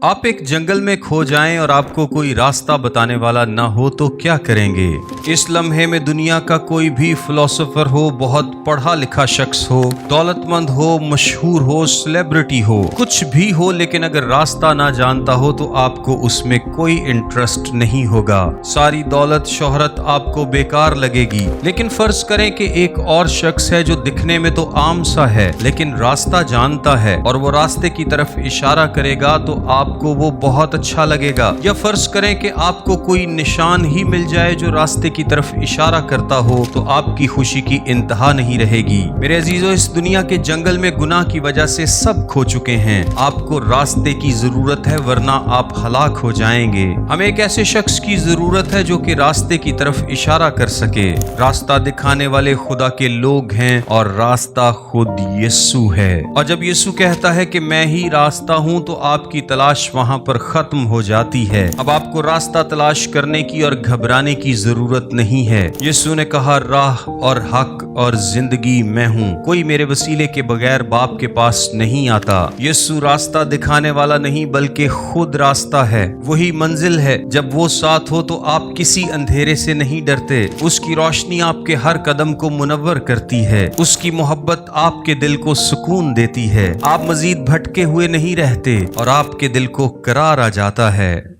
آپ ایک جنگل میں کھو جائیں اور آپ کو کوئی راستہ بتانے والا نہ ہو تو کیا کریں گے؟ اس لمحے میں دنیا کا کوئی بھی فلسفر ہو، بہت پڑھا لکھا شخص ہو، دولت مند ہو، مشہور ہو، سیلیبریٹی ہو، کچھ بھی ہو، لیکن اگر راستہ نہ جانتا ہو تو آپ کو اس میں کوئی انٹرسٹ نہیں ہوگا۔ ساری دولت شہرت آپ کو بیکار لگے گی۔ لیکن فرض کریں کہ ایک اور شخص ہے جو دکھنے میں تو عام سا ہے لیکن راستہ جانتا ہے اور وہ راستے کی طرف اشارہ کرے گا تو آپ کو وہ بہت اچھا لگے گا۔ یا فرض کریں کہ آپ کو کوئی نشان ہی مل جائے جو راستے کی طرف اشارہ کرتا ہو تو آپ کی خوشی کی انتہا نہیں رہے گی۔ میرے عزیزو، اس دنیا کے جنگل میں گناہ کی وجہ سے سب کھو چکے ہیں۔ آپ کو راستے کی ضرورت ہے ورنہ آپ ہلاک ہو جائیں گے۔ ہمیں ایک ایسے شخص کی ضرورت ہے جو کہ راستے کی طرف اشارہ کر سکے۔ راستہ دکھانے والے خدا کے لوگ ہیں اور راستہ خود یسوع ہے۔ اور جب یسوع کہتا ہے کہ میں ہی راستہ ہوں تو آپ کی تلاش وہاں پر ختم ہو جاتی ہے۔ اب آپ کو راستہ تلاش کرنے کی اور گھبرانے کی ضرورت نہیں ہے۔ یسوع نے کہا، راہ اور حق اور زندگی میں ہوں، کوئی میرے وسیلے کے بغیر باپ کے پاس نہیں آتا۔ یسوع راستہ دکھانے والا نہیں بلکہ خود راستہ ہے، وہی منزل ہے۔ جب وہ ساتھ ہو تو آپ کسی اندھیرے سے نہیں ڈرتے۔ اس کی روشنی آپ کے ہر قدم کو منور کرتی ہے۔ اس کی محبت آپ کے دل کو سکون دیتی ہے۔ آپ مزید بھٹکے ہوئے نہیں رہتے اور آپ کے دل کو قرار آ جاتا ہے۔